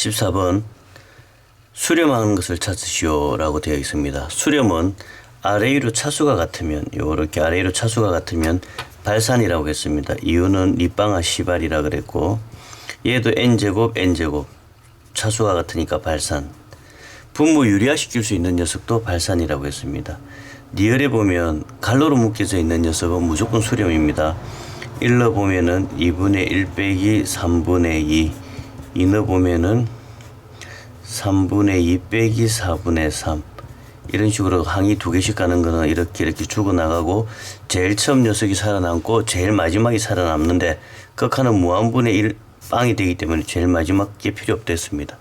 14번 수렴하는 것을 찾으시오 라고 되어 있습니다. 수렴은 아래 위로 차수가 같으면 요렇게 아래 위로 차수가 같으면 발산이라고 했습니다. 이유는 리방아 시발이라 그랬고 얘도 n제곱 n제곱 차수가 같으니까 발산. 분모 유리화시킬 수 있는 녀석도 발산이라고 했습니다. 니을에 보면 갈로로 묶여져 있는 녀석은 무조건 수렴입니다. 1러 보면은 2분의 1 빼기 3분의 2 2너 보면은 3분의 2 빼기 4분의 3 이런 식으로 항이 두 개씩 가는 거는 이렇게 죽어나가고 제일 처음 녀석이 살아남고 제일 마지막이 살아남는데 극한은 무한분의 1 빵이 되기 때문에 제일 마지막 게 필요 없댔습니다.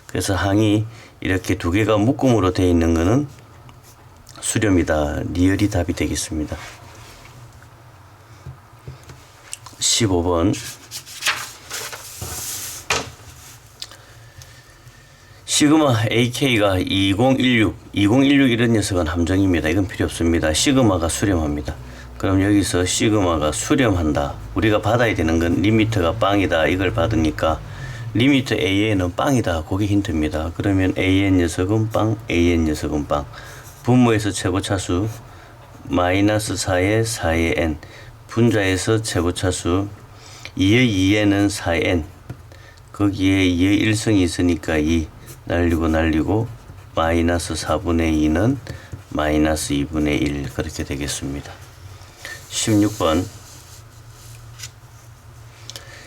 그래서 항이 이렇게 두 개가 묶음으로 되어 있는 거는 수렴이다. 니을이 답이 되겠습니다. 15번 시그마 AK가 2016 이런 녀석은 함정입니다. 이건 필요 없습니다. 시그마가 수렴합니다. 그럼 여기서 시그마가 수렴한다. 우리가 받아야 되는 건 리미트가 빵이다. 이걸 받으니까 리미트 AN은 빵이다. 그게 힌트입니다. 그러면 AN 녀석은 빵, AN 녀석은 빵. 분모에서 최고차수 마이너스 4의 4의 n 분자에서 최고차수 2의 2에는 4n 거기에 2의 1승이 있으니까 2 날리고 마이너스 4분의 2는 마이너스 2분의 1 그렇게 되겠습니다. 16번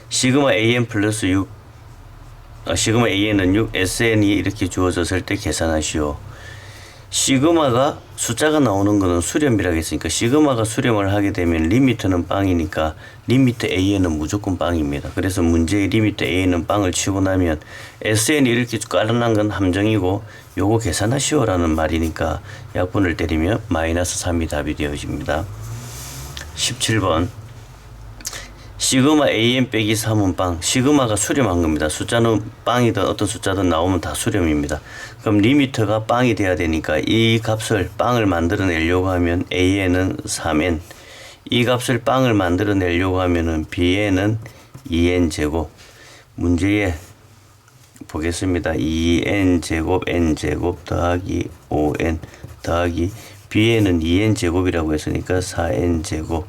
시그마 AN 플러스 6 시그마 AN은 6 SN이 이렇게 주어졌을 때 계산하시오. 시그마가 숫자가 나오는 거는 수렴이라고 했으니까 시그마가 수렴을 하게 되면 리미트는 빵이니까 리미트 AN은 무조건 빵입니다. 그래서 문제의 리미트 AN은 빵을 치고 나면 SN이 이렇게 깔아난 건 함정이고 요거 계산하시오라는 말이니까 약분을 때리면 마이너스 3이 답이 되어집니다. 17번 시그마 AN 빼기 3은 빵. 시그마가 수렴한 겁니다. 숫자는 빵이든 어떤 숫자든 나오면 다 수렴입니다. 그럼 리미터가 빵이 돼야 되니까 이 값을 빵을 만들어내려고 하면 AN은 3N 이 값을 빵을 만들어내려고 하면은 BN은 2N제곱 문제에 보겠습니다. 2N제곱 N제곱 더하기 5N 더하기 BN은 2N제곱이라고 했으니까 4N제곱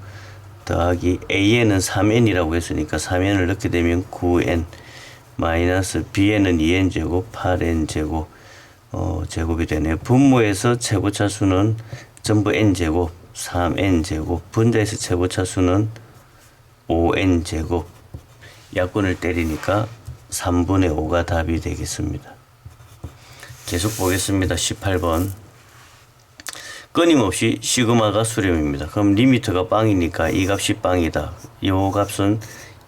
더하기 AN은 3N이라고 했으니까 3N을 넣게 되면 9N 마이너스 BN은 2N제곱 8N제곱 제곱이 되네요. 분모에서 최고차수는 전부 N제곱 3N제곱 분자에서 최고차수는 5N제곱 약분을 때리니까 3분의 5가 답이 되겠습니다. 계속 보겠습니다. 18번 끊임없이 시그마가 수렴입니다. 그럼 리미트가 빵이니까 이 값이 빵이다. 이 값은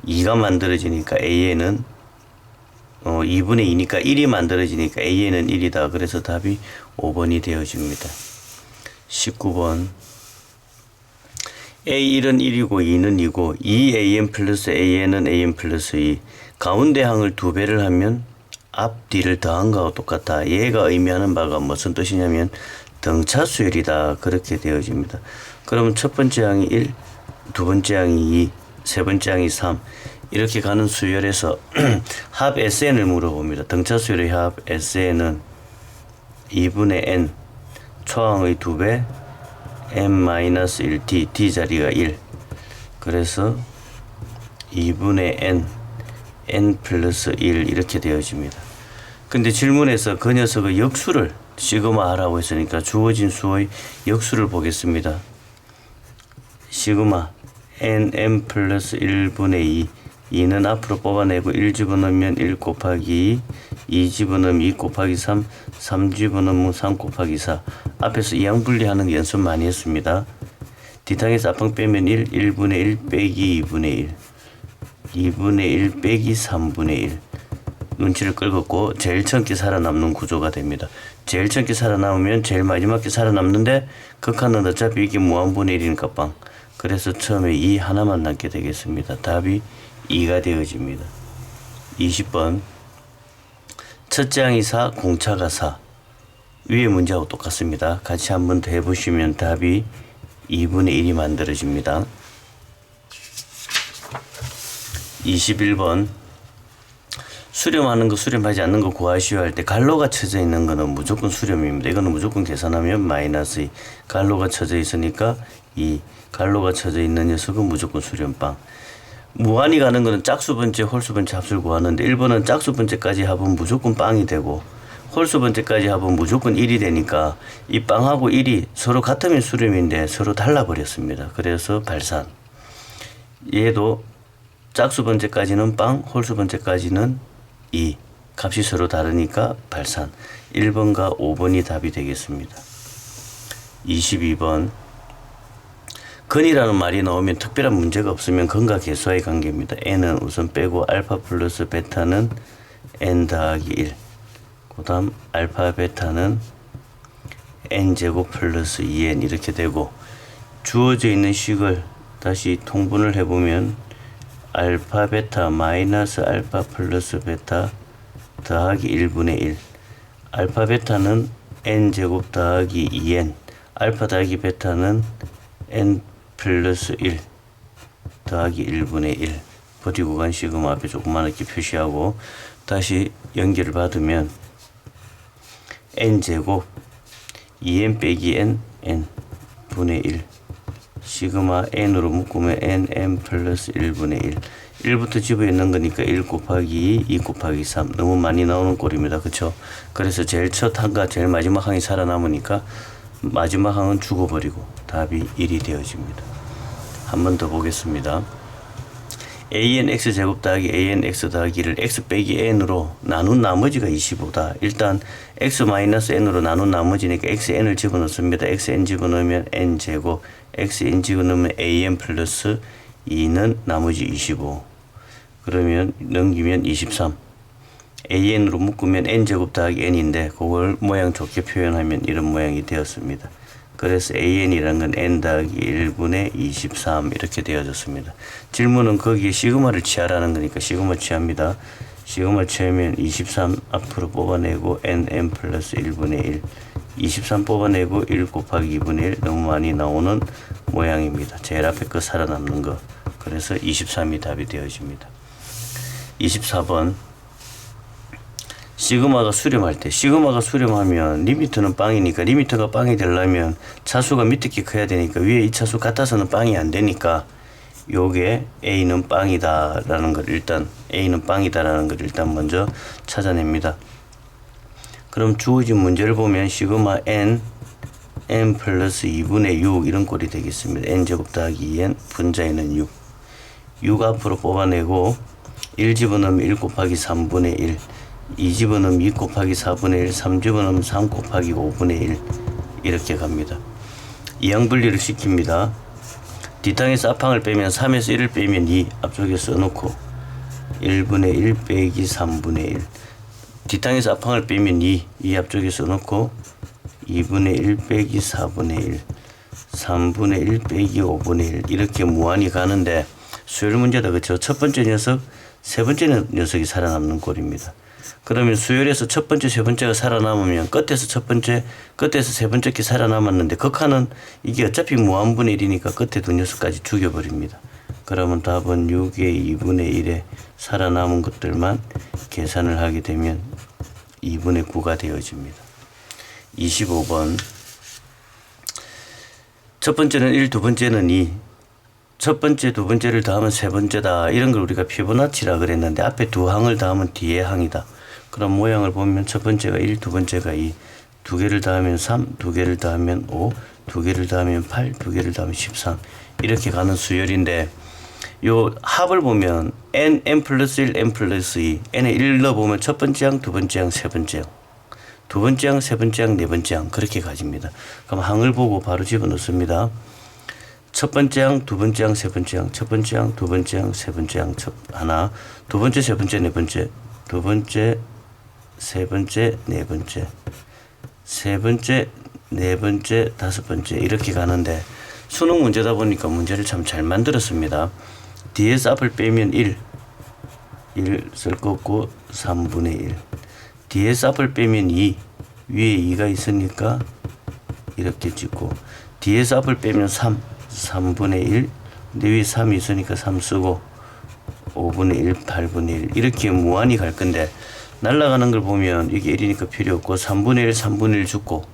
2가 만들어지니까 AN은 2분의 2니까 1이 만들어지니까 AN은 1이다. 그래서 답이 5번이 되어집니다. 19번 A1은 1이고 2는 2고 2AN 플러스 AN은 AN 플러스 2 가운데 항을 2배를 하면 앞 뒤를 더한 거하고 똑같다. 얘가 의미하는 바가 무슨 뜻이냐면 등차수열이다. 그렇게 되어집니다. 그러면 첫 번째 항이 1, 두 번째 항이 2, 세 번째 항이 3 이렇게 가는 수열에서 합 SN을 물어봅니다. 등차수열의 합 SN은 2분의 N 초항의 2배 N-1D D 자리가 1 그래서 2분의 N N 플러스 1 이렇게 되어집니다. 근데 질문에서 그 녀석의 역수를 시그마 R라고 했으니까 주어진 수의 역수를 보겠습니다. 시그마 NM 플러스 1분의 2 2는 앞으로 뽑아내고 1 집어넣으면 1 곱하기 2 집어넣으면 2 곱하기 3 3 집어넣으면 3 곱하기 4 앞에서 이항분리하는 연습 많이 했습니다. 뒷항에서 앞항 빼면 1 1분의 1 빼기 2분의 1 2분의 1 빼기 3분의 1 눈치를 끌었고 제일 처음께 살아남는 구조가 됩니다. 제일 처음께 살아남으면 제일 마지막에 살아남는데 극한은 어차피 이게 무한분의 1이니까 빵. 그래서 처음에 2 하나만 남게 되겠습니다. 답이 2가 되어집니다. 20번 첫째 항이 4, 공차가 4. 위에 문제하고 똑같습니다. 같이 한번 더 해보시면 답이 2분의 1이 만들어집니다. 21번 수렴하는 거 수렴하지 않는 거 구하시오 할 때 갈로가 쳐져 있는 거는 무조건 수렴입니다. 이거는 무조건 계산하면 마이너스 2. 갈로가 쳐져 있으니까 2. 갈로가 쳐져 있는 녀석은 무조건 수렴빵. 무한히 가는 거는 짝수 번째, 홀수 번째 합수를 구하는데 1번은 짝수 번째까지 합은 무조건 빵이 되고 홀수 번째까지 합은 무조건 1이 되니까 이 빵하고 1이 서로 같으면 수렴인데 서로 달라버렸습니다. 그래서 발산. 얘도 짝수 번째까지는 빵, 홀수 번째까지는 2. 값이 서로 다르니까 발산. 1번과 5번이 답이 되겠습니다. 22번. 근이라는 말이 나오면 특별한 문제가 없으면 근과 개수와의 관계입니다. n은 우선 빼고 알파 플러스 베타는 n 더하기 1. 그 다음 알파 베타는 n제곱 플러스 2n 이렇게 되고 주어져 있는 식을 다시 통분을 해보면 알파 베타 마이너스 알파 플러스 베타 더하기 1분의 1. 알파 베타는 n제곱 더하기 2n. 알파 더하기 베타는 n 플러스 1 더하기 1분의 1. 버디 구간 시그마 앞에 조그맣게 표시하고 다시 연결을 받으면 n제곱 2n 빼기 n 분의 1 시그마 n으로 묶으면 nn 플러스 1분의 1. 1부터 집어넣는 거니까 1 곱하기 2 곱하기 3. 너무 많이 나오는 꼴입니다. 그쵸? 그래서 제일 첫 항과 제일 마지막 항이 살아남으니까 마지막 항은 죽어버리고 답이 1이 되어집니다. 한 번 더 보겠습니다. anx 제곱 더하기 anx 더하기를 x 빼기 n으로 나눈 나머지가 25다. 일단 x 마이너스 n으로 나눈 나머지니까 xn을 집어넣습니다. xn 집어넣으면 n 제곱, xn 집어넣으면 an 플러스 2는 나머지 25. 그러면 넘기면 23. an으로 묶으면 n 제곱 더하기 n인데 그걸 모양 좋게 표현하면 이런 모양이 되었습니다. 그래서 an이라는 건 n 더하기 1분의 23 이렇게 되어졌습니다. 질문은 거기에 시그마를 취하라는 거니까 시그마 취합니다. 시그마 취하면 23 앞으로 뽑아내고 nn 플러스 1분의 1 23 뽑아내고 1 곱하기 2분의 1 너무 많이 나오는 모양입니다. 제일 앞에 거 살아남는 거. 그래서 23이 답이 되어집니다. 24번 시그마가 수렴할 때 시그마가 수렴하면 리미트는 빵이니까 리미트가 빵이 되려면 차수가 밑에 게 커야 되니까 위에 이 차수 같아서는 빵이 안 되니까 요게 A는 빵이다 라는 걸 일단 A는 빵이다 라는 걸 일단 먼저 찾아냅니다. 그럼 주어진 문제를 보면 시그마 n 플러스 2분의 6 이런 꼴이 되겠습니다. n제곱 더하기 2n 분자에는 6 앞으로 뽑아내고 1 집어넣으면 1 곱하기 3분의 1 2 집어넣으면 2 곱하기 4분의 1 3 집어넣으면 3 곱하기 5분의 1 이렇게 갑니다. 이항분리를 시킵니다. 뒷항에서 앞항을 빼면 3에서 1을 빼면 2 앞쪽에 써놓고 1분의 1 빼기 3분의 1 뒷항에서 앞항을 빼면 2 앞쪽에 써놓고 2분의 1 빼기 4분의 1 3분의 1 빼기 5분의 1 이렇게 무한히 가는데 수열 문제다. 그쵸? 첫 번째 녀석 세 번째 녀석이 살아남는 꼴입니다. 그러면 수열에서 첫 번째 세 번째가 살아남으면 끝에서 첫 번째 끝에서 세 번째 게 살아남았는데 극한은 이게 어차피 무한분의 1이니까 끝에 두 녀석까지 죽여버립니다. 그러면 답은 6의 2분의 1에 살아남은 것들만 계산을 하게 되면 2분의 9가 되어집니다. 25번 첫 번째는 1, 두 번째는 2 첫 번째, 두 번째를 더하면 세 번째다. 이런 걸 우리가 피보나치라 그랬는데 앞에 두 항을 더하면 뒤에 항이다. 그럼 모양을 보면 첫 번째가 1, 두 번째가 2, 두 개를 더하면 3, 두 개를 더하면 5, 두 개를 더하면 8, 두 개를 더하면 13 이렇게 가는 수열인데 요 합을 보면 n 플러스 1, n 플러스 2 n에 1 넣어보면 첫 번째 항, 두 번째 항, 세 번째 항 두 번째 항, 세 번째 항, 네 번째 항 그렇게 가집니다. 그럼 항을 보고 바로 집어넣습니다. 첫 번째 항, 두 번째 항, 세 번째 항, 첫 번째 항, 두 번째 항, 세 번째 항, 하나, 두 번째, 세 번째, 네 번째, 두 번째, 세 번째, 네 번째, 세 번째, 네 번째, 다섯 번째 이렇게 가는데 수능 문제다 보니까 문제를 참 잘 만들었습니다. 뒤에서 앞을 빼면 1 쓸 거 없고 3분의 1 뒤에서 앞을 빼면 2 위에 2가 있으니까 이렇게 찍고 뒤에서 앞을 빼면 3분의 1 근데 위에 3이 있으니까 3 쓰고 5분의 1, 8분의 1 이렇게 무한히 갈 건데 날아가는 걸 보면 이게 1이니까 필요 없고 3분의 1, 3분의 1 죽고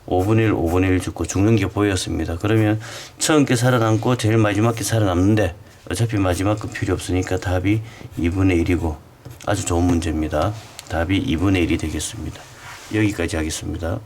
5분의 1, 5분의 1 죽고 죽는 게 보였습니다. 그러면 처음 게 살아남고 제일 마지막 게 살아남는데 어차피 마지막 건 필요 없으니까 답이 2분의 1이고 아주 좋은 문제입니다. 답이 2분의 1이 되겠습니다. 여기까지 하겠습니다.